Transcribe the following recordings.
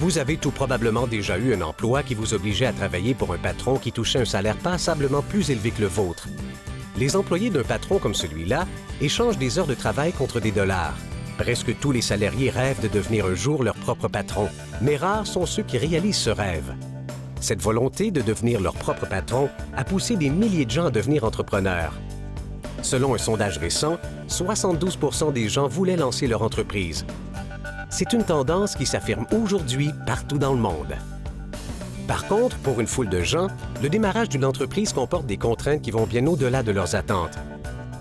Vous avez tout probablement déjà eu un emploi qui vous obligeait à travailler pour un patron qui touchait un salaire passablement plus élevé que le vôtre. Les employés d'un patron comme celui-là échangent des heures de travail contre des dollars. Presque tous les salariés rêvent de devenir un jour leur propre patron, mais rares sont ceux qui réalisent ce rêve. Cette volonté de devenir leur propre patron a poussé des milliers de gens à devenir entrepreneurs. Selon un sondage récent, 72% des gens voulaient lancer leur entreprise. C'est une tendance qui s'affirme aujourd'hui partout dans le monde. Par contre, pour une foule de gens, le démarrage d'une entreprise comporte des contraintes qui vont bien au-delà de leurs attentes.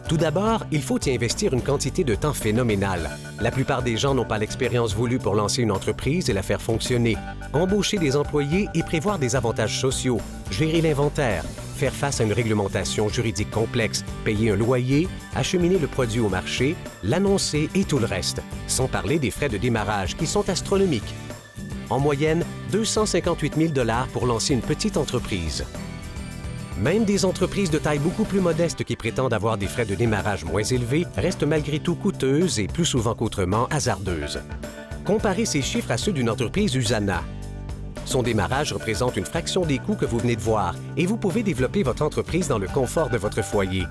Tout d'abord, il faut y investir une quantité de temps phénoménale. La plupart des gens n'ont pas l'expérience voulue pour lancer une entreprise et la faire fonctionner, embaucher des employés et prévoir des avantages sociaux, gérer l'inventaire, faire face à une réglementation juridique complexe, payer un loyer, acheminer le produit au marché, l'annoncer et tout le reste, sans parler des frais de démarrage qui sont astronomiques. En moyenne, 258 000 $ pour lancer une petite entreprise. Même des entreprises de taille beaucoup plus modeste qui prétendent avoir des frais de démarrage moins élevés restent malgré tout coûteuses et plus souvent qu'autrement hasardeuses. Comparez ces chiffres à ceux d'une entreprise Usana. Son démarrage représente une fraction des coûts que vous venez de voir et vous pouvez développer votre entreprise dans le confort de votre foyer.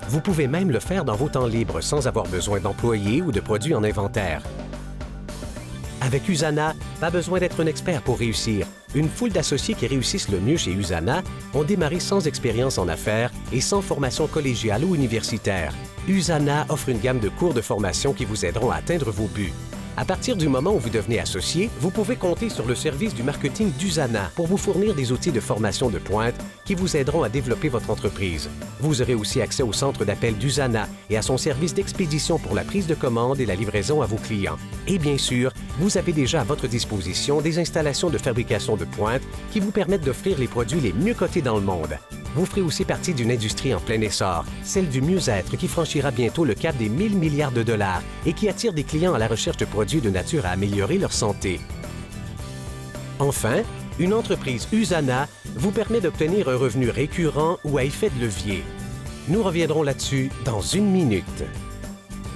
Vous pouvez même le faire dans vos temps libres sans avoir besoin d'employés ou de produits en inventaire. Avec Usana, pas besoin d'être un expert pour réussir. Une foule d'associés qui réussissent le mieux chez Usana ont démarré sans expérience en affaires et sans formation collégiale ou universitaire. Usana offre une gamme de cours de formation qui vous aideront à atteindre vos buts. À partir du moment où vous devenez associé, vous pouvez compter sur le service du marketing d'Usana pour vous fournir des outils de formation de pointe qui vous aideront à développer votre entreprise. Vous aurez aussi accès au centre d'appel d'Usana et à son service d'expédition pour la prise de commande et la livraison à vos clients. Et bien sûr, vous avez déjà à votre disposition des installations de fabrication de pointe qui vous permettent d'offrir les produits les mieux cotés dans le monde. Vous ferez aussi partie d'une industrie en plein essor, celle du mieux-être qui franchira bientôt le cap des 1000 milliards de dollars et qui attire des clients à la recherche de produits de nature à améliorer leur santé. Enfin, une entreprise Usana vous permet d'obtenir un revenu récurrent ou à effet de levier. Nous reviendrons là-dessus dans une minute.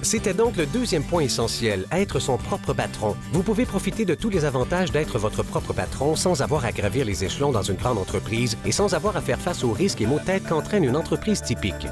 C'était donc le deuxième point essentiel, être son propre patron. Vous pouvez profiter de tous les avantages d'être votre propre patron sans avoir à gravir les échelons dans une grande entreprise et sans avoir à faire face aux risques et maux de tête qu'entraîne une entreprise typique.